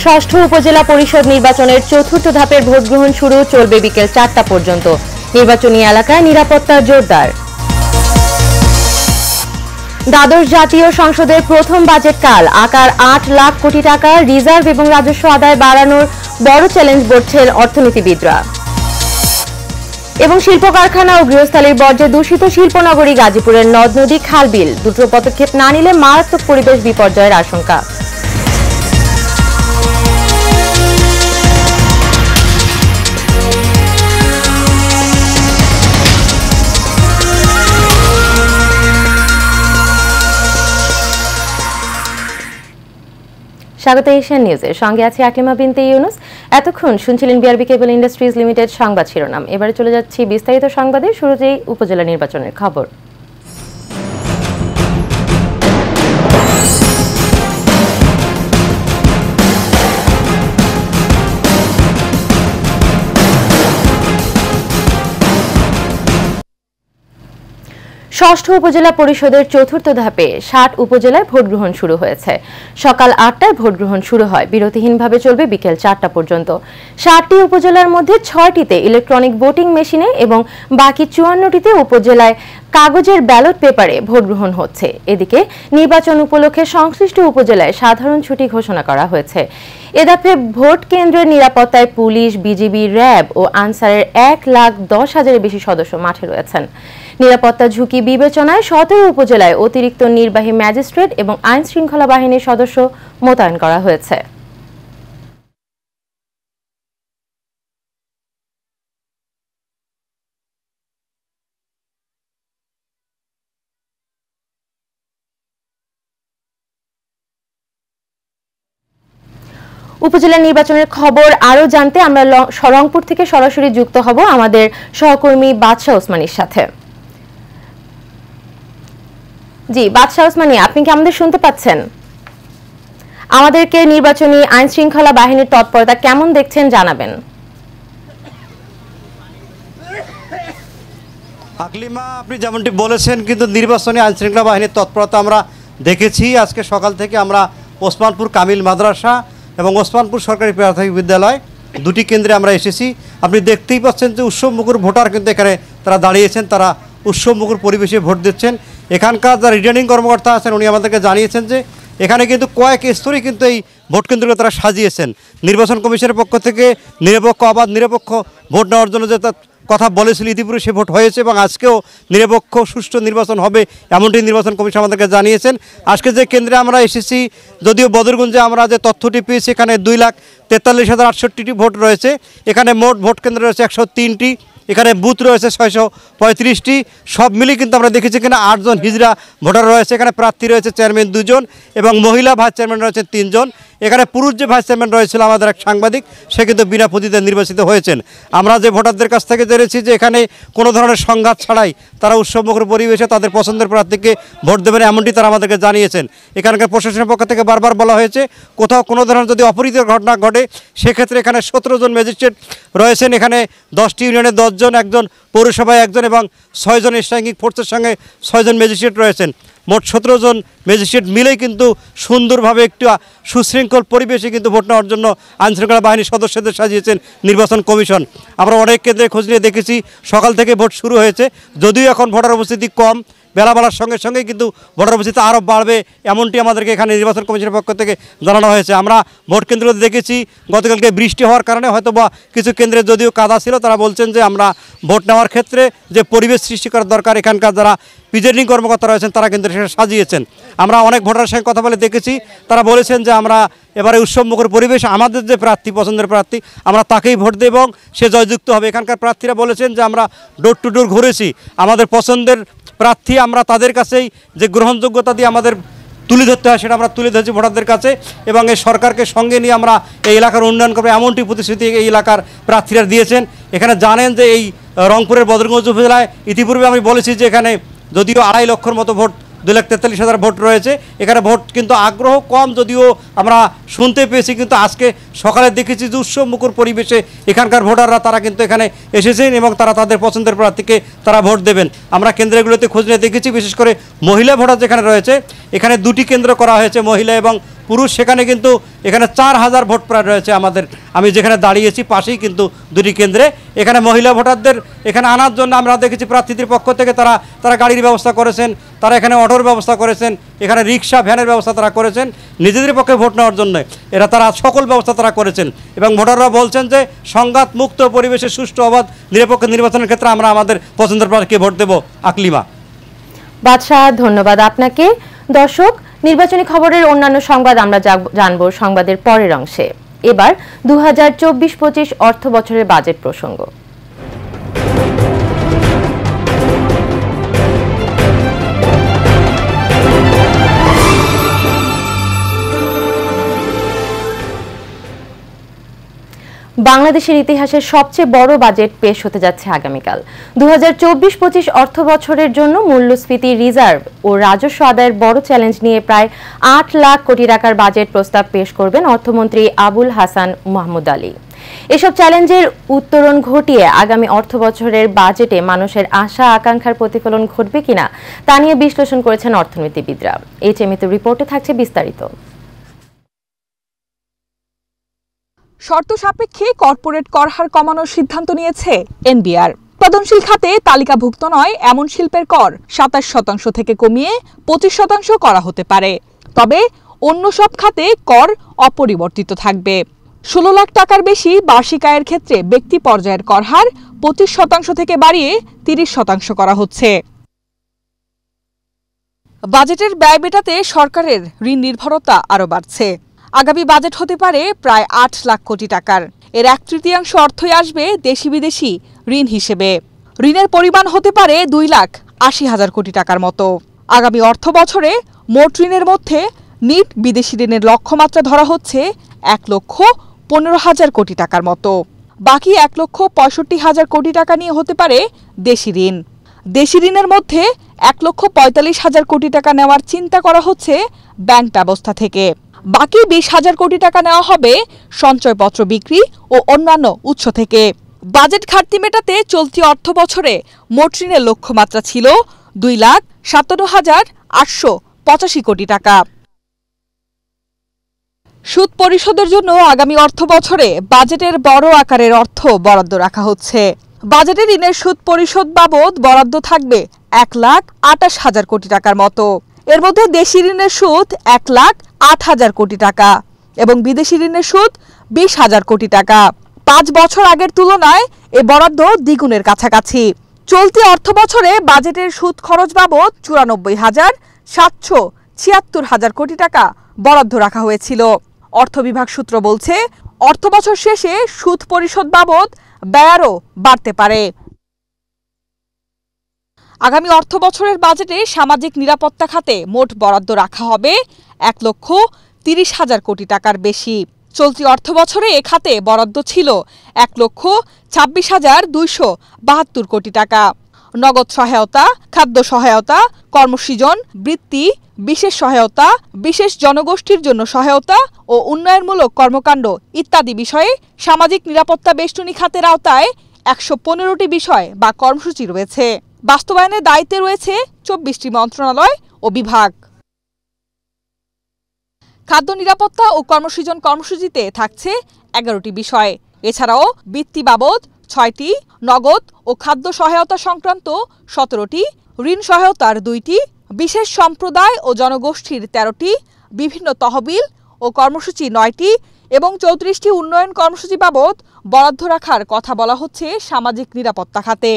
ষষ্ঠ উপজেলা পরিষদ নির্বাচনের চতুর্থ ধাপের ভোট গ্রহণ শুরু, চলবে বিকেল 4টা পর্যন্ত। নির্বাচনী এলাকায় নিরাপত্তা জোরদার। দ্বাদশ জাতীয় সংসদের প্রথম বাজেট কাল, আকার 8 লাখ কোটি টাকা, রিজার্ভ এবং রাজস্ব আদায় বাড়ানোর বড় চ্যালেঞ্জ বলছেন অর্থনীতিবিদরা। এবং শিল্প কারখানা ও গৃহস্থালির বর্জ্যে দূষিত শিল্পনগরী গাজীপুরের নদ নদী খাল বিল, দ্রুত পদক্ষেপ না নিলে মারাত্মক পরিবেশ বিপর্যয়ের আশঙ্কা। স্বাগত এশিয়ান নিউজের সঙ্গে আছে আকলিমা বিনতে ইউনুস। এতক্ষণ শুনছিলেন বিআরবি কেবল ইন্ডাস্ট্রিজ লিমিটেড সংবাদ শিরোনাম। এবারে চলে যাচ্ছি বিস্তারিত সংবাদে। শুরুতেই উপজেলা নির্বাচনের খবর। ষষ্ঠ উপজেলা পরিষদের চতুর্থ ধাপে 60 উপজেলায় ভোট গ্রহণ শুরু হয়েছে। সকাল 8টায় ভোট গ্রহণ শুরু হয়, বিরতিহীনভাবে চলবে বিকেল 4টা পর্যন্ত। 60টি উপজেলার মধ্যে 6টিতে ইলেকট্রনিক ভোটিং মেশিনে এবং বাকি 54টিতে উপজেলায় কাগজের ব্যালট পেপারে ভোট গ্রহণ হচ্ছে। এদিকে নির্বাচন উপলক্ষে সংশ্লিষ্ট উপজেলায় সাধারণ ছুটি ঘোষণা করা হয়েছে। এ ধাপে ভোট কেন্দ্রের নিরাপত্তায় পুলিশ, বিজিবি, র্যাব ও আনসারের 1,10,000-এর বেশি সদস্য মাঠে রয়েছেন। নিরাপত্তা ঝুঁকি বিবেচনায় 17 উপজেলায় অতিরিক্ত নির্বাহী ম্যাজিস্ট্রেট এবং আইন শৃঙ্খলা বাহিনীর সদস্য মোতায়েন করা হয়েছে। উপজেলা নির্বাচনের খবর আরো জানতে আমরা রংপুর থেকে সরাসরি যুক্ত হব আমাদের সহকর্মী বাদশা ওসমানীর সাথে। জি বাদশা ওসমানী, আপনি কি আমাদের শুনতে পাচ্ছেন? আমাদেরকে নির্বাচনী আইন শৃঙ্খলা বাহিনীর তৎপরতা কেমন দেখছেন জানাবেন। আকলিমা, আপনি যেমনটি বলেছেন, কিন্তু নির্বাচনী আইন শৃঙ্খলা বাহিনীর তৎপরতা আমরা দেখেছি। আজকে সকাল থেকে আমরা ওসমানপুর কামিল মাদ্রাসা এবং ওসমানপুর সরকারি প্রাথমিক বিদ্যালয় দুটি কেন্দ্রে আমরা এসেছি। আপনি দেখতেই পাচ্ছেন যে উৎসবমুখর ভোটার কিন্তু এখানে তারা দাঁড়িয়েছেন, তারা উৎসবমুখর পরিবেশে ভোট দিচ্ছেন। এখানকার যারা রিটার্নিং কর্মকর্তা আছেন উনি আমাদেরকে জানিয়েছেন যে এখানে কিন্তু কয়েক স্তরে কিন্তু এই ভোট কেন্দ্রগুলো তারা সাজিয়েছেন। নির্বাচন কমিশনের পক্ষ থেকে নিরপেক্ষ, অবাধ, নিরপেক্ষ ভোট নেওয়ার জন্য যে কথা বলেছিল ইতিপূর্বে সে ভোট হয়েছে এবং আজকেও নিরপেক্ষ সুষ্ঠু নির্বাচন হবে এমনটি নির্বাচন কমিশন আমাদেরকে জানিয়েছেন। আজকে যে কেন্দ্রে আমরা এসেছি, যদিও বদরগঞ্জে আমরা যে তথ্যটি পেয়েছি এখানে 2,43,068টি ভোট রয়েছে। এখানে মোট ভোট কেন্দ্র রয়েছে 103টি, এখানে বুথ রয়েছে 635টি। সব মিলিয়ে কিন্তু আমরা দেখেছি এখানে 8 জন হিজড়া ভোটার রয়েছে। এখানে প্রার্থী রয়েছে চেয়ারম্যান 2 জন এবং মহিলা ভাইস চেয়ারম্যান রয়েছে 3 জন। এখানে পুরুষ যে ভাইস চেয়ারম্যান রয়েছিল আমাদের এক সাংবাদিক, সে কিন্তু বিনা প্রতিদ্বন্দ্বিতায় নির্বাচিত হয়েছেন। আমরা যে ভোটারদের কাছ থেকে জেনেছি যে এখানে কোনো ধরনের সংঘাত ছাড়াই তারা উৎসবমুখর পরিবেশে তাদের পছন্দের প্রার্থীকে ভোট দেবেন এমনটি তারা আমাদেরকে জানিয়েছেন। এখানকার প্রশাসনের পক্ষ থেকে বারবার বলা হয়েছে কোথাও কোনো ধরনের যদি অপরীতিকর ঘটনা ঘটে সেক্ষেত্রে এখানে 17 জন ম্যাজিস্ট্রেট রয়েছেন। এখানে 10টি ইউনিয়নে 10 জন, একজন পৌরসভায় 1 জন এবং 6 জন স্ট্রাইকিং ফোর্সের সঙ্গে 6 জন ম্যাজিস্ট্রেট রয়েছেন। মোট 17 জন ম্যাজিস্ট্রেট মিলেই কিন্তু সুন্দরভাবে একটু সুশৃঙ্খল পরিবেশে কিন্তু ভোট নেওয়ার জন্য আইনশৃঙ্খলা বাহিনীর সদস্যদের সাজিয়েছেন নির্বাচন কমিশন। আমরা অনেক কেন্দ্রে খোঁজ নিয়ে দেখেছি সকাল থেকে ভোট শুরু হয়েছে, যদিও এখন ভোটার উপস্থিতি কম। বেলা বাড়ার সঙ্গে সঙ্গেই কিন্তু ভোটার উপস্থিতি আরও বাড়বে এমনটি আমাদেরকে এখানে নির্বাচন কমিশনের পক্ষ থেকে জানানো হয়েছে। আমরা ভোট কেন্দ্রতে দেখেছি গতকালকে বৃষ্টি হওয়ার কারণে হয়তো বা কিছু কেন্দ্রে যদিও কাদা ছিল, তারা বলছেন যে আমরা ভোট নেওয়ার ক্ষেত্রে যে পরিবেশ সৃষ্টি করার দরকার এখানকার যারা প্রিজাইডিং কর্মকর্তা রয়েছেন তারা কিন্তু সেটা সাজিয়েছেন। আমরা অনেক ভোটারের সঙ্গে কথা বলে দেখেছি, তারা বলেছেন যে আমরা এবারে উৎসবমুখর পরিবেশ, আমাদের যে প্রার্থী পছন্দের প্রার্থী আমরা তাকেই ভোট দেব এবং সে জয়যুক্ত হবে। এখানকার প্রার্থীরা বলেছেন যে আমরা ডোর টু ডোর ঘুরেছি, আমাদের পছন্দের প্রার্থী আমরা তাদের কাছেই যে গ্রহণযোগ্যতা দিয়ে আমাদের তুলে ধরতে হয় সেটা আমরা তুলে ধরেছি ভোটারদের কাছে এবং এই সরকারকে সঙ্গে নিয়ে আমরা এই এলাকার উন্নয়ন করবো এমনটি প্রতিশ্রুতি এই এলাকার প্রার্থীরা দিয়েছেন। এখানে জানেন যে এই রংপুরের বদরগঞ্জ উপজেলায় ইতিপূর্বে আমি বলেছি যে এখানে যদিও 2.5 লক্ষর মতো ভোট 2,43,000 ভোট রয়েছে। এখানে ভোট কিন্তু আগ্রহ কম, যদিও আমরা শুনতে পেয়েছি, কিন্তু আজকে সকালে দেখেছি যে উৎসবমুখর পরিবেশে এখানকার ভোটাররা তারা কিন্তু এখানে এসেছেন এবং তারা তাদের পছন্দের প্রার্থীকে তারা ভোট দেবেন। আমরা কেন্দ্রগুলোতে খোঁজ নিয়ে দেখেছি, বিশেষ করে মহিলা ভোটার যেখানে রয়েছে এখানে 2টি কেন্দ্র করা হয়েছে মহিলা এবং পুরুষ সেখানে কিন্তু এখানে 4000 ভোট প্রায় রয়েছে আমাদের, আমি যেখানে দাঁড়িয়েছি পাশেই কিন্তু দুটি কেন্দ্রে। এখানে মহিলা ভোটারদের এখানে আনার জন্য আমরা দেখেছি প্রার্থীদের পক্ষ থেকে তারা গাড়ির ব্যবস্থা করেছেন, তারা এখানে অটোর ব্যবস্থা করেছেন, এখানে রিক্সা ভ্যানের ব্যবস্থা তারা করেছেন নিজেদের পক্ষে ভোট নেওয়ার জন্য। তারা সকল ব্যবস্থা তারা করেছেন এবং ভোটাররা বলছেন যে সংঘাত মুক্ত পরিবেশে সুষ্ঠু অবাধ নিরপেক্ষ নির্বাচনের ক্ষেত্রে আমরা আমাদের পছন্দের প্রার্থীকে ভোট দেব। আকলিমা। বাদশাহ, ধন্যবাদ আপনাকে। দর্শক, নির্বাচনী খবরের অন্যান্য সংবাদ আমরা জানবো সংবাদের পরের অংশে। এবার 2024-25 অর্থ বছরের বাজেট প্রসঙ্গ। বাংলাদেশের ইতিহাসের সবচেয়ে বড় বাজেট পেশ হতে যাচ্ছে আগামীকাল। 2024-25 অর্থ বছরের জন্য মূল্যস্ফীতি, রিজার্ভ ও রাজস্ব আদায়ের বড় চ্যালেঞ্জ নিয়ে প্রায় 8 লাখ কোটি টাকার বাজেট প্রস্তাব পেশ করবেন অর্থমন্ত্রী আবুল হাসান মাহমুদ আলী। এসব চ্যালেঞ্জের উত্তরণ ঘটিয়ে আগামী অর্থ বছরের বাজেটে মানুষের আশা আকাঙ্ক্ষার প্রতিফলন ঘটবে কিনা তা নিয়ে বিশ্লেষণ করেছেন অর্থনীতিবিদরা। এই চেমিত রিপোর্টে থাকছে বিস্তারিত। শর্ত সাপেক্ষে কর্পোরেট কর হার কমানোর সিদ্ধান্ত নিয়েছে এনবিআর। উৎপাদনশীল খাতে তালিকাভুক্ত নয় এমন শিল্পের কর 27% থেকে কমিয়ে 25% করা হতে পারে। তবে অন্য সব খাতে কর অপরিবর্তিত থাকবে। 16 লাখ টাকার বেশি বার্ষিক আয়ের ক্ষেত্রে ব্যক্তি পর্যায়ের কর হার 25% থেকে বাড়িয়ে 30% করা হচ্ছে। বাজেটের ব্যয় মেটাতে সরকারের ঋণ নির্ভরতা আরও বাড়ছে। আগামী বাজেট হতে পারে প্রায় 8 লাখ কোটি টাকার। এর 1/3 অর্থই আসবে দেশি বিদেশি ঋণ হিসেবে। ঋণের পরিমাণ হতে পারে 2,80,000 কোটি টাকার মতো। আগামী অর্থ বছরে মোট ঋণের মধ্যে নিট বিদেশি ঋণের লক্ষ্যমাত্রা ধরা হচ্ছে 1,15,000 কোটি টাকার মতো। বাকি 1,65,000 কোটি টাকা নিয়ে হতে পারে দেশি ঋণ। দেশি ঋণের মধ্যে 1,45,000 কোটি টাকা নেওয়ার চিন্তা করা হচ্ছে ব্যাংক ব্যবস্থা থেকে। বাকি 20,000 কোটি টাকা নেওয়া হবে সঞ্চয়পত্র বিক্রি ও অন্যান্য উৎস থেকে। বাজেট ঘাটতি মেটাতে চলতি অর্থ বছরে মোট ঋণের লক্ষ্যমাত্রা ছিল 2,57,885 কোটি টাকা। সুদ পরিশোধের জন্য আগামী অর্থ বছরে বাজেটের বড় আকারের অর্থ বরাদ্দ রাখা হচ্ছে। বাজেটে ঋণের সুদ পরিশোধ বাবদ বরাদ্দ থাকবে 1,28,000 কোটি টাকার মতো। এর মধ্যে দেশি ঋণের সুদ 1,08,000 কোটি টাকা এবং বিদেশি ঋণের সুদ 20,000 কোটি টাকা। 5 বছর আগের তুলনায় এ বরাদ্দ দ্বিগুণের কাছাকাছি। চলতি অর্থ বছরে বাজেটের সুদ খরচ বাবদ 94,776,000 কোটি টাকা বরাদ্দ রাখা হয়েছিল। অর্থ বিভাগ সূত্র বলছে, অর্থ বছর শেষে সুদ পরিশোধ বাবদ ব্যয় আরও বাড়তে পারে। আগামী অর্থ বছরের বাজেটে সামাজিক নিরাপত্তা খাতে মোট বরাদ্দ রাখা হবে 1,30,000 কোটি টাকার বেশি। চলতি অর্থ বছরে এ খাতে বরাদ্দ ছিল 1,26,272 কোটি টাকা। নগদ সহায়তা, খাদ্য সহায়তা, কর্মসৃজন, বৃত্তি, বিশেষ সহায়তা, বিশেষ জনগোষ্ঠীর জন্য সহায়তা ও উন্নয়নমূলক কর্মকাণ্ড ইত্যাদি বিষয়ে সামাজিক নিরাপত্তা বেষ্টনী খাতের আওতায় 115টি বিষয় বা কর্মসূচি রয়েছে। বাস্তবায়নের দায়িত্বে রয়েছে 24টি মন্ত্রণালয় ও বিভাগ। খাদ্য নিরাপত্তা ও কর্মসৃজন কর্মসূচিতে থাকছে 11টি বিষয়। এছাড়াও বৃত্তি বাবদ 6টি, নগদ ও খাদ্য সহায়তা সংক্রান্ত 17টি, ঋণ সহায়তার 2টি, বিশেষ সম্প্রদায় ও জনগোষ্ঠীর 13টি, বিভিন্ন তহবিল ও কর্মসূচি 9টি এবং 34টি উন্নয়ন কর্মসূচি বাবদ বরাদ্দ রাখার কথা বলা হচ্ছে সামাজিক নিরাপত্তা খাতে।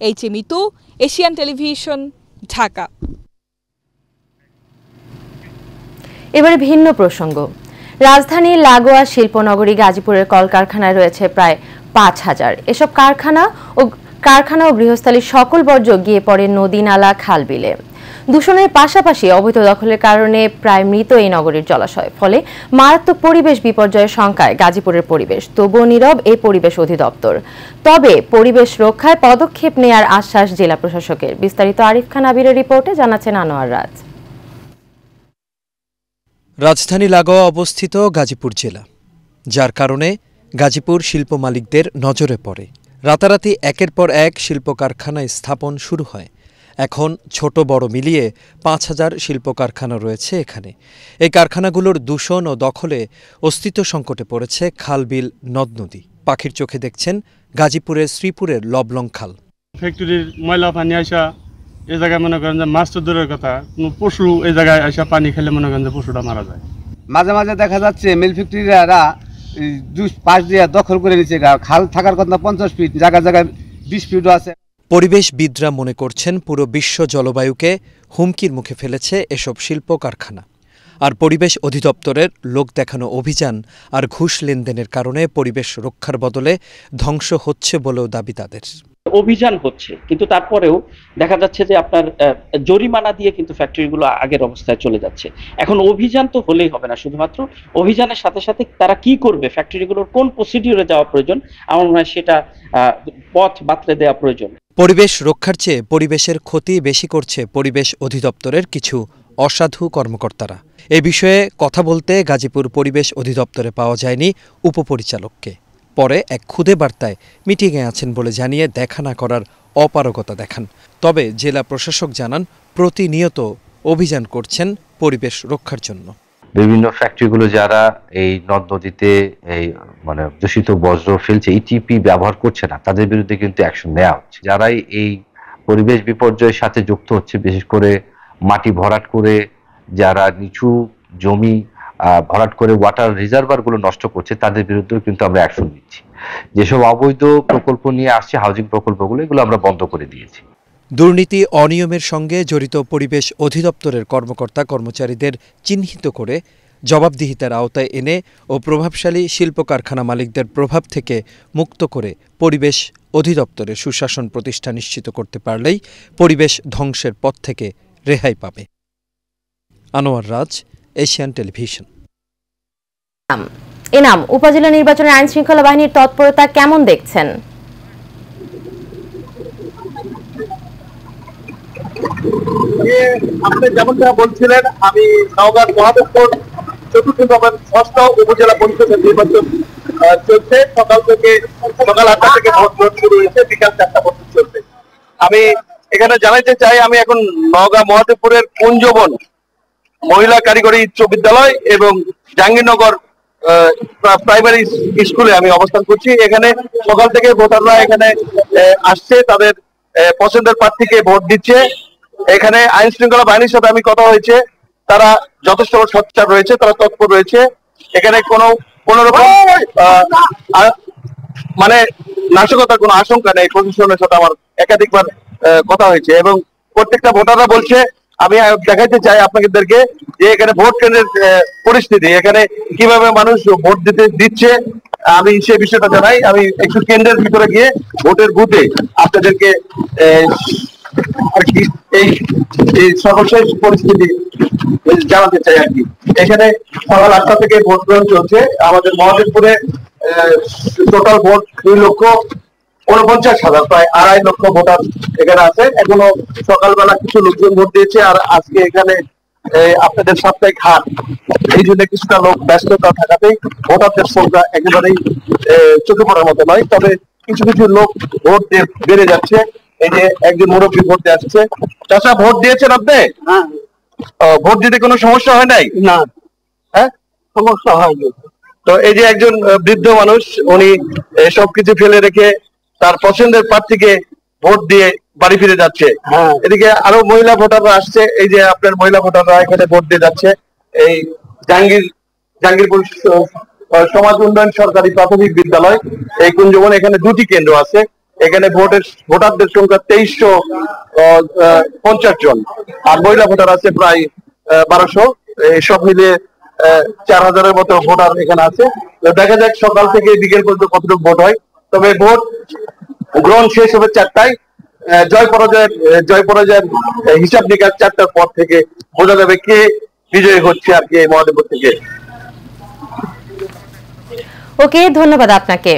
H A Mitu, Asian television, Dhaka. এবারে ভিন্ন প্রসঙ্গ। রাজধানীর লাগোয়া শিল্পনগরী গাজীপুরের কলকারখানায় রয়েছে প্রায় 5,000। এসব কারখানা ও গৃহস্থালীর সকল বর্জ্য গিয়ে পড়ে নদী, নালা, খাল, বিলে। দূষণের পাশাপাশি অবৈধ দখলের কারণে প্রায় মৃত এই নগরীর জলাশয়। ফলে মারাত্মক পরিবেশ বিপর্যয়ের শঙ্কায় গাজীপুরের পরিবেশ। তবুও নীরব এই পরিবেশ অধিদপ্তর। তবে পরিবেশ রক্ষায় পদক্ষেপ নেয়ার আশ্বাস জেলা প্রশাসকের। বিস্তারিত আরিফ খান আবিরের রিপোর্টে জানাচ্ছেন আনোয়ার রাজ। রাজধানী লাগোয়া অবস্থিত গাজীপুর জেলা, যার কারণে গাজীপুর শিল্প মালিকদের নজরে পড়ে। রাতারাতি একের পর এক শিল্প কারখানা স্থাপন শুরু হয়। এখন ছোট বড় মিলিয়ে ৫,০০০ শিল্প কারখানা রয়েছে এখানে। এই কারখানাগুলোর দূষণ ও দখলে অস্তিত্ব সংকটে পড়েছে খাল-বিল, নদ-নদী। পাখির চোখে দেখছেন গাজীপুরের শ্রীপুরের লবলং খাল। ফ্যাক্টরির ময়লা পানি আসা এই জায়গায় মনে করেন যে মাছ তো দূরের কথা, কোনো পশু এই জায়গায় আসা পানি খেলে মনে করেন যে পশুটা মারা যায়। মাঝে মাঝে দেখা যাচ্ছে মিল ফ্যাক্টরিরা পাশ দিয়ে দখল করে নিচ্ছে। খাল থাকার কথা 50 ফিট, জায়গায় জায়গায় 20 ফিটও আছে। পরিবেশবিদরা মনে করছেন পুরো বিশ্ব জলবায়ুকে হুমকির মুখে ফেলেছে এসব শিল্প কারখানা। আর পরিবেশ অধিদপ্তরের লোক দেখানো অভিযান আর ঘুষ লেনদেনের কারণে পরিবেশ রক্ষার বদলে ধ্বংস হচ্ছে বলেও দাবি তাদের। অভিযান হচ্ছে, কিন্তু তারপরেও দেখা যাচ্ছে যে আপনার জরিমানা দিয়ে কিন্তু ফ্যাক্টরিগুলো আগের অবস্থায় চলে যাচ্ছে। এখন অভিযান তো হলেই হবে না, শুধুমাত্র অভিযানের সাথে সাথে তারা কি করবে, ফ্যাক্টরিগুলোর কোন প্রসিডিউরে যাওয়া প্রয়োজন, আমার মনে হয় সেটা পথ বাতলে দেওয়া প্রয়োজন। পরিবেশ রক্ষার চেয়ে পরিবেশের ক্ষতি বেশি করছে পরিবেশ অধিদপ্তরের কিছু অসাধু কর্মকর্তারা। এ বিষয়ে কথা বলতে গাজীপুর পরিবেশ অধিদপ্তরে পাওয়া যায়নি উপপরিচালককে। পরে এক খুদে বার্তায় মিটিংয়ে আছেন বলে জানিয়ে দেখা না করার অপারগতা দেখান। তবে জেলা প্রশাসক জানান প্রতিনিয়ত অভিযান করছেন পরিবেশ রক্ষার জন্য। বিভিন্ন ফ্যাক্টরিগুলো যারা এই নদ নদীতে এই মানে দূষিত বজ্র ফেলছে, ইটিপি ব্যবহার করছে না, তাদের বিরুদ্ধে কিন্তু অ্যাকশন নেওয়া হচ্ছে। যারাই এই পরিবেশ বিপর্যয়ের সাথে যুক্ত হচ্ছে, বিশেষ করে মাটি ভরাট করে যারা নিচু জমি ভরাট করে ওয়াটার রিজার্ভারগুলো নষ্ট করছে, তাদের বিরুদ্ধেও কিন্তু আমরা অ্যাকশন নিচ্ছি। যেসব অবৈধ প্রকল্প নিয়ে আসছে, হাউজিং প্রকল্পগুলো, এগুলো আমরা বন্ধ করে দিয়েছি। দুর্নীতি অনিয়মের সঙ্গে জড়িত পরিবেশ অধিদপ্তরের কর্মকর্তা কর্মচারীদের চিহ্নিত করে জবাবদিহিতার আওতায় এনে ও প্রভাবশালী শিল্প কারখানা মালিকদের প্রভাব থেকে মুক্ত করে পরিবেশ অধিদপ্তরের সুশাসন প্রতিষ্ঠা নিশ্চিত করতে পারলেই পরিবেশ ধ্বংসের পথ থেকে রেহাই পাবে। আনোয়ার রাজ, এশিয়ান টেলিভিশন। এনাম, উপজেলা নির্বাচনের আইন শৃঙ্খলা বাহিনীর তৎপরতা কেমন দেখছেন? আপনি যেমনটা বলছিলেন, আমি নওগাঁ মহাদেবপুর চতুর্থ এবং ষষ্ঠ উপজেলা পরিষদের নির্বাচন চলছে। সকাল 8টা থেকে ভোট গ্রহণ শুরু হয়েছে, বিকাল 4টা পর্যন্ত চলছে। আমি এখানে জানাইতে চাই, আমি এখন নওগাঁ মহাদেবপুরের কুঞ্জবন মহিলা কারিগরি উচ্চ বিদ্যালয় এবং জাহাঙ্গীরনগর প্রাইমারি স্কুলে আমি অবস্থান করছি। এখানে সকাল থেকে ভোটাররা এখানে আসছে, তাদের পছন্দের প্রার্থীকে ভোট দিচ্ছে। এখানে আইন শৃঙ্খলা বাহিনীর সাথে আমি কথা হয়েছে, তারা যথেষ্ট সোচ্চার রয়েছে, তারা তৎপর রয়েছে। এখানে কোনো রকম মানে নাশকতার কোনো আশঙ্কা নেই। প্রশাসনের সাথে আমার একাধিকবার কথা হয়েছে এবং প্রত্যেকটা ভোটাররা বলছে, আমি দেখাইতে চাই আপনাদেরকে যে এখানে ভোট কেন্দ্রের পরিস্থিতি, এখানে কিভাবে মানুষ ভোট দিচ্ছে, আমি সেই বিষয়টা জানাই। আমি একটু কেন্দ্রের ভিতরে গিয়ে ভোটের বুথে আপনাদেরকে আর কি এই সর্বশেষ পরিস্থিতি জানাতে চাই আর কি। এখানে সকাল 8টা থেকে ভোট গ্রহণ চলছে। আমাদের মহাদেবপুরে টোটাল ভোট 2,49,000, প্রায় 2.5 লক্ষ ভোটার এখানে আছে। এখনো সকালবেলা কিছু লোকজন ভোট দিয়েছে, আর আজকে এখানে আপনাদের সাপ্তাহিক হাট, এই জন্য কিছুটা লোক ব্যস্ততা থাকাতেই ভোটারদের সংখ্যা একেবারেই চোখে পড়ার মতো নয়। তবে কিছু কিছু লোক ভোট বেড়ে যাচ্ছে। এই যে একজন মুরব্বী ভোট দিয়ে আসছে। চাচা, ভোট দিয়েছেন আপনি? ভোট দিতে কোনো সমস্যা হয় নাই? না। হ্যাঁ, সমস্যা হয়নি। তো এই যে একজন বৃদ্ধ মানুষ, উনি সবকিছু ফেলে রেখে তার পছন্দের প্রার্থীকে ভোট দিয়ে বাড়ি ফিরে যাচ্ছে। এদিকে আরো মহিলা ভোটাররা আসছে। এই যে আপনার মহিলা ভোটাররা এখানে ভোট দিয়ে যাচ্ছে। এই জাহাঙ্গীরপুর সমাজ উন্নয়ন সরকারি প্রাথমিক বিদ্যালয়, এই কুঞ্জবন, এখানে 2টি কেন্দ্র আছে। এখানে ভোটারদের সংখ্যা 2350 জন, আর মহিলা ভোটার আছে প্রায় 1200। সব মিলিয়ে 4000-এর মতো ভোটার এখানে আছে। দেখা যাক সকাল থেকে বিকেল পর্যন্ত কতটুকু ভোট হয়। তবে ভোট গ্রহণ শেষ হবে 4টায়। জয় পরাজয়ের হিসাব নিকাশ 4টার পর থেকে বোঝা যাবে কে বিজয়ী হচ্ছে আর কি এই মহাদেবপুর থেকে। ওকে, ধন্যবাদ আপনাকে।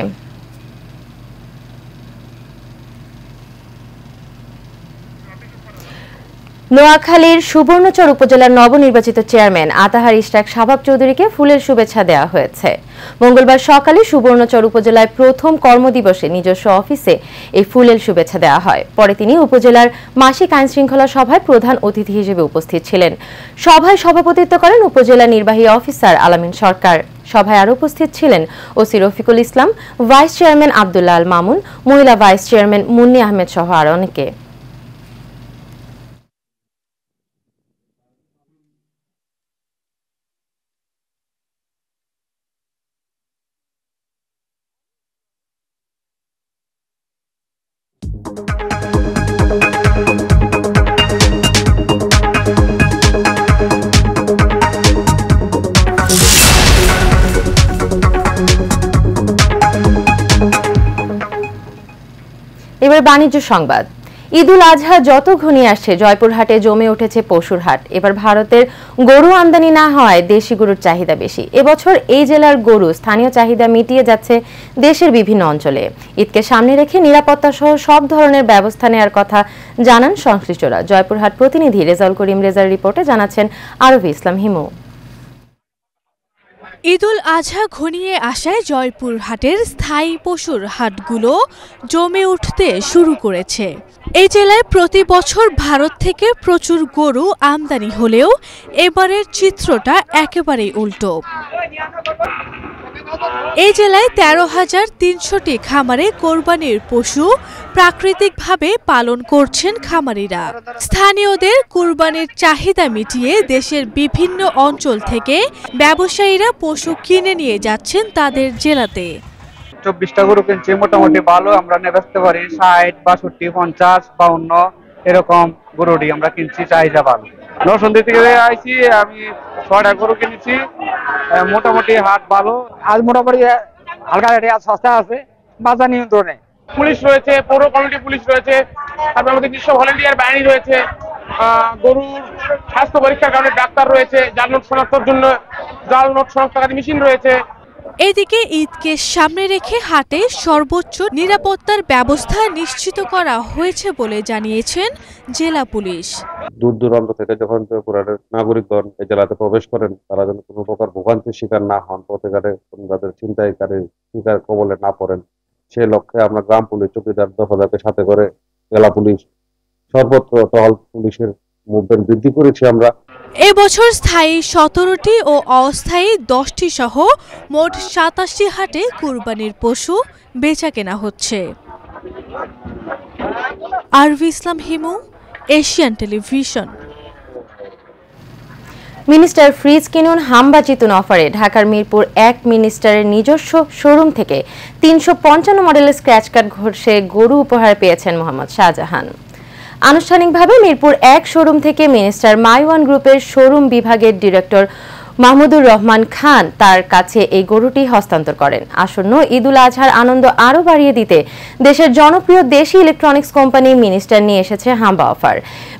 নোয়াখালীর সুবর্ণচর উপজেলার নবনির্বাচিত চেয়ারম্যান আতাহার ইশরাক শাবাব চৌধুরীকে ফুলের শুভেচ্ছা দেওয়া হয়েছে। মঙ্গলবার সকালে সুবর্ণচর উপজেলায় প্রথম কর্মদিবসে নিজস্ব অফিসে এই ফুলের শুভেচ্ছা দেওয়া হয়। পরে তিনি উপজেলার মাসিক আইনশৃঙ্খলা সভায় প্রধান অতিথি হিসেবে উপস্থিত ছিলেন। সভায় সভাপতিত্ব করেন উপজেলা নির্বাহী অফিসার আলামিন সরকার। সভায় আরও উপস্থিত ছিলেন OC Rafiqul Islam, vice chairman Abdullah Al Mamun, মহিলা ভাইস চেয়ারম্যান মুন্নি আহমেদ সহ আরও অনেকে। এবার বাণিজ্য সংবাদ। ঈদুল আজহা যত ঘনিয়ে আসছে, জয়পুরহাটে জমে উঠেছে পশুর হাট। এবার ভারতের গরু আমদানি না হওয়ায় দেশি গরুর চাহিদা বেশি। এবছর এই জেলার গরু স্থানীয় চাহিদা মিটিয়ে যাচ্ছে দেশের বিভিন্ন অঞ্চলে। ঈদকে সামনে রেখে নিরাপত্তা সহ সব ধরনের ব্যবস্থা নেওয়ার কথা জানান সংশ্লিষ্টরা। জয়পুরহাট প্রতিনিধি রেজাউল করিম রেজার রিপোর্টে জানাচ্ছেন আরবি ইসলাম হিমু। ঈদুল আজহা ঘনিয়ে আসায় জয়পুরহাটের স্থায়ী পশুর হাটগুলো জমে উঠতে শুরু করেছে। এই জেলায় প্রতি বছর ভারত থেকে প্রচুর গরু আমদানি হলেও এবারের চিত্রটা একেবারেই উল্টো। এই জেলায় ১৩,৩০০টি খামারে কোরবানির পশু প্রাকৃতিকভাবে পালন করছেন খামারিরা। স্থানীয়দের কোরবানির চাহিদা মিটিয়ে দেশের বিভিন্ন অঞ্চল থেকে ব্যবসায়ীরা পশু কিনে নিয়ে যাচ্ছেন তাদের জেলাতে। 24টা গরু কিনছি, মোটামুটি ভালো আমরা বেচতে পারি। 60, 62, 50, 52 এরকম গরুটি আমরা কিনছি, চাহিদা ভালো। নরসিংদী থেকে আইছি, আমি 6টা গরু কিনেছি, মোটামুটি হাট ভালো। আজ মোটামুটি হালকা রেটে সস্তা আছে, বাজার নিয়ন্ত্রণে। পুলিশ রয়েছে, পৌর কমিটি পুলিশ রয়েছে, তারপর আমাদের বিশ্ব ভলেন্টিয়ার বাহিনী রয়েছে, গরুর স্বাস্থ্য পরীক্ষার কারণে ডাক্তার রয়েছে, জাল নোট শনাক্তকারী মেশিন রয়েছে। এদিকে ঈদকে সামনে রেখে হাটে সর্বোচ্চ নিরাপত্তার ব্যবস্থা নিশ্চিত করা হয়েছে বলে জানিয়েছেন জেলা পুলিশ। দূর দূরান্ত থেকে যখন জয়পুরহাটের নাগরিকগণ এই জেলাতে প্রবেশ করেন, তারা যেন কোনো প্রকার ভোগান্তির শিকার না হন, পথে ঘাটে তাদের ছিনতাইকারীর শিকার কবলে না পড়েন, সে লক্ষ্যে আমরা গ্রাম পুলিশ চৌকিদার দফাদারকে সাথে করে জেলা পুলিশ সর্বত্র টহল পুলিশের মুভমেন্ট বৃদ্ধি করেছি আমরা। এবছর স্থায়ী 17টি ও অস্থায়ী 10টি সহ মোট 87 হাটে কুরবানির পশু বেচা কেনা হচ্ছে। আরবি ইসলাম হিমু, এশিয়ান টেলিভিশন। মিনিস্টার ফ্রিজ কিনুন হাম্বা জিতুন অফারে ঢাকার মিরপুর 1 মিনিস্টারের নিজস্ব শোরুম থেকে 355 মডেলের স্ক্র্যাচ কার্ড ঘষে গরু উপহার পেয়েছেন মোহাম্মদ শাহজাহান। আনুষ্ঠানিকভাবে মিরপুর 1 শোরুম থেকে মিনিস্টার মাইওয়ান গ্রুপের শোরুম বিভাগের ডিরেক্টর মাহমুদুর রহমান খান তার কাছে এই গরুটি হস্তান্তর করেন। আসন্ন ঈদুল আজহার আনন্দ আরও বাড়িয়ে দিতে দেশের জনপ্রিয় দেশি ইলেকট্রনিক্স কোম্পানি মিনিস্টার নিয়ে এসেছে হাম্বা অফার।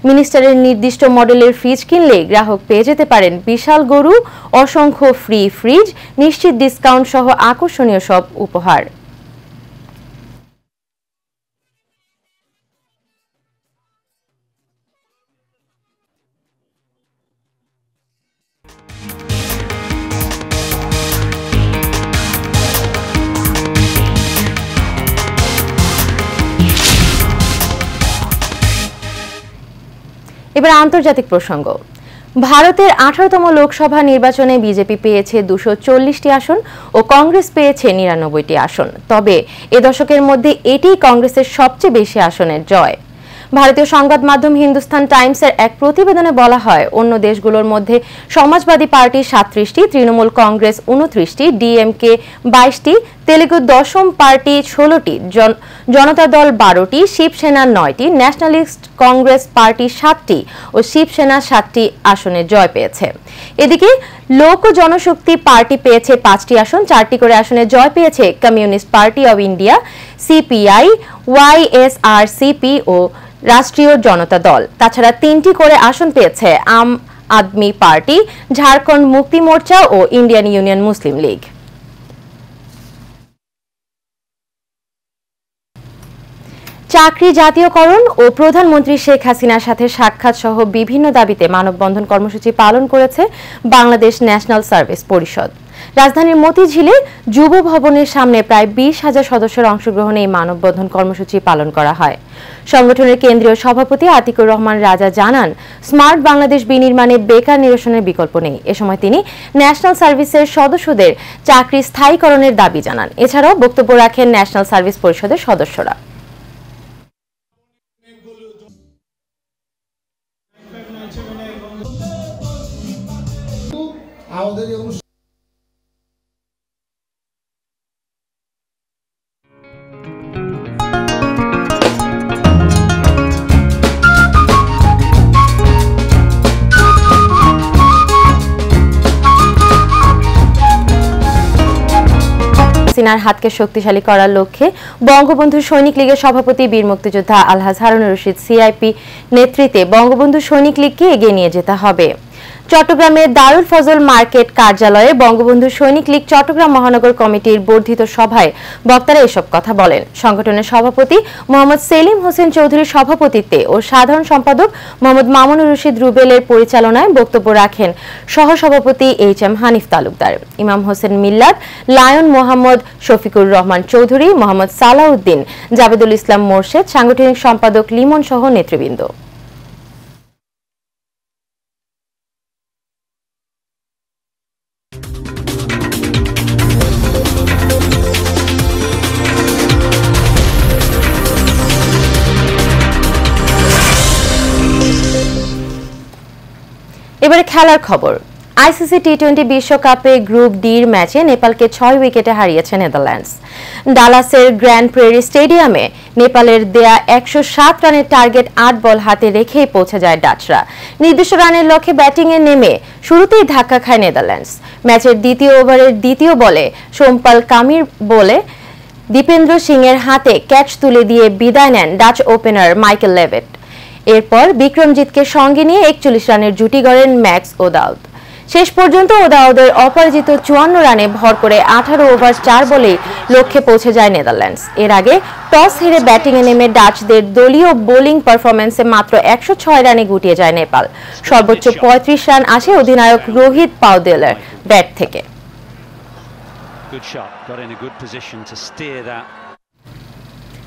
মিনিস্টারের নির্দিষ্ট মডেলের ফ্রিজ কিনলে গ্রাহক পেয়ে যেতে পারেন বিশাল গরু, অসংখ্য ফ্রি ফ্রিজ, নিশ্চিত ডিসকাউন্ট সহ আকর্ষণীয় সব উপহার। এবার আন্তর্জাতিক প্রসঙ্গ। ভারতের 18তম লোকসভা নির্বাচনে বিজেপি পেয়েছে 240টি আসন ও কংগ্রেস পেয়েছে 99টি আসন। তবে এ দশকের মধ্যে এটিই কংগ্রেসের সবচেয়ে বেশি আসনের জয়। ভারতীয় সংবাদ মাধ্যম হিন্দুস্তান টাইমসের এক প্রতিবেদনে বলা হয়, অন্য দেশগুলোর মধ্যে সমাজবাদী পার্টি 37টি, তৃণমূল কংগ্রেস 29টি, ডিএমকে 22টি, তেলেগু দশম পার্টি 16টি, জনতা দল 12টি, শিবসেনা 9টি, ন্যাশনালিস্ট কংগ্রেস পার্টি 7টি ও শিবসেনা 7টি আসনে জয় পেয়েছে। এদিকে লোক জনশক্তি পার্টি পেয়েছে 5টি আসন, 4টি করে আসনে জয় পেয়েছে communist party of India, CPI, YSRCP ও রাষ্ট্রীয় জনতা দল। তাছাড়া 3টি করে আসন পেয়েছে আম আদমি পার্টি, ঝাড়খণ্ড মুক্তি মোর্চা ও ইন্ডিয়ান ইউনিয়ন মুসলিম লীগ। চাকরি জাতীয়করণ ও প্রধানমন্ত্রী শেখ হাসিনার সাথে সাক্ষাৎ সহ বিভিন্ন দাবিতে মানববন্ধন কর্মসূচি পালন করেছে বাংলাদেশ ন্যাশনাল সার্ভিস পরিষদ। রাজধানীর মতিঝিলে যুব ভবনের সামনে প্রায় 20,000 সদস্যের অংশগ্রহণে এই মানববন্ধন কর্মসূচি পালন করা হয়। সংগঠনের কেন্দ্রীয় সভাপতি আতিকুর রহমান রাজা জানান, স্মার্ট বাংলাদেশ বিনির্মাণে বেকার নিরসনের বিকল্প নেই। এ সময় তিনি ন্যাশনাল সার্ভিসের সদস্যদের চাকরি স্থায়ীকরণের দাবি জানান। এছাড়াও বক্তব্য রাখেন ন্যাশনাল সার্ভিস পরিষদের সদস্যরা। হাসিনার হাতকে শক্তিশালী করার লক্ষ্যে বঙ্গবন্ধু সৈনিক লীগের সভাপতি বীর মুক্তিযোদ্ধা আলহাজ হারুনুর রশিদ সিআইপি নেতৃত্বে বঙ্গবন্ধু সৈনিক লীগকে এগিয়ে নিয়ে যেতে হবে। চট্টগ্রামের দারুল ফজল মার্কেট কার্যালয়ে বঙ্গবন্ধু সৈনিক লীগ চট্টগ্রাম মহানগর কমিটির বর্ধিত সভায় বক্তারা এসব কথা বলেন। সংগঠনের সভাপতি মোহাম্মদ সেলিম হোসেন চৌধুরীর সভাপতিত্বে ও সাধারণ সম্পাদক মোহাম্মদ মামুনুর রশিদ রুবেলের পরিচালনায় বক্তব্য রাখেন সহসভাপতি এইচ.এম. হানিফ তালুকদার, ইমাম হোসেন মিল্লাত, লায়ন মোহাম্মদ শফিকুর রহমান চৌধুরী, মোহাম্মদ সালাউদ্দিন, জাবেদুল ইসলাম মোর্শেদ, সাংগঠনিক সম্পাদক লিমন সহ নেতৃবৃন্দ। এবারে খেলার খবর। আইসিসি টি-20 বিশ্বকাপে গ্রুপ ডির ম্যাচে নেপালকে 6 উইকেটে হারিয়েছে নেদারল্যান্ডস। ডালাসের গ্র্যান্ড প্রেরি স্টেডিয়ামে নেপালের দেয়া 107 রানের টার্গেট 8 বল হাতে রেখেই পৌঁছে যায় ডাচরা। নির্দিষ্ট রানের লক্ষ্যে ব্যাটিংয়ে নেমে শুরুতেই ধাক্কা খায় নেদারল্যান্ডস। ম্যাচের দ্বিতীয় ওভারের দ্বিতীয় বলে সোমপাল কামির বলে দীপেন্দ্র সিংয়ের হাতে ক্যাচ তুলে দিয়ে বিদায় নেন ডাচ ওপেনার মাইকেল লেভেট। এরপর বিক্রমজিৎকে সঙ্গে নিয়ে 41 রানের জুটি গড়েন ম্যাক্স ওদাউদ। শেষ পর্যন্ত ওদাউদের অপরাজিত 54 রানে ভর করে 18 ওভার 4 বলেই লক্ষ্যে পৌঁছে যায় নেদারল্যান্ডস। এর আগে টস হেরে ব্যাটিংয়ে নেমে ডাচদের দলীয় বোলিং পারফরম্যান্সে মাত্র 106 রানে গুটিয়ে যায় নেপাল। সর্বোচ্চ 35 রান আসে অধিনায়ক রোহিত পাউদেলের ব্যাট থেকে।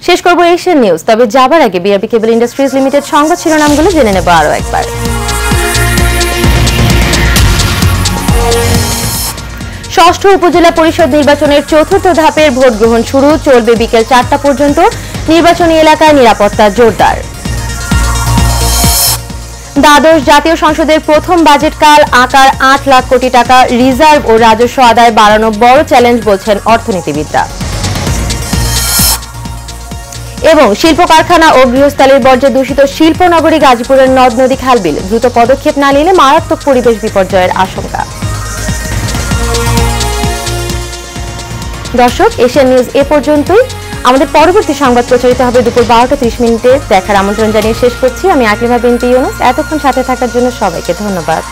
শেষ করব এশিয়ান নিউজ, তবে যাবার আগে বিআরবি কেবল ইন্ডাস্ট্রিজ লিমিটেড সংবাদ শিরোনামগুলো জেনে নেব আরো একবার। ষষ্ঠ উপজেলা পরিষদ নির্বাচনের চতুর্থ ধাপের ভোট গ্রহণ শুরু, চলবে বিকেল 4টা পর্যন্ত। নির্বাচনী এলাকায় নিরাপত্তা জোরদার। দ্বাদশ জাতীয় সংসদের প্রথম বাজেটকাল আকার 8 লাখ কোটি টাকা, রিজার্ভ ও রাজস্ব আদায় বাড়ানো বড় চ্যালেঞ্জ বলছেন অর্থনীতিবিদরা। এবং শিল্প কারখানা ও গৃহস্থালির বর্জ্যে দূষিত শিল্পনগরী গাজীপুরের নদ নদী খালবিল, দ্রুত পদক্ষেপ না নিলে মারাত্মক পরিবেশ বিপর্যয়ের আশঙ্কা। দর্শক, এশিয়ান নিউজ এ পর্যন্তই। আমাদের পরবর্তী সংবাদ প্রচারিত হবে দুপুর 12:30 দেখার আমন্ত্রণ জানিয়ে শেষ করছি। আমি আকলিমা বিনতি ইউনুস। এতক্ষণ সাথে থাকার জন্য সবাইকে ধন্যবাদ।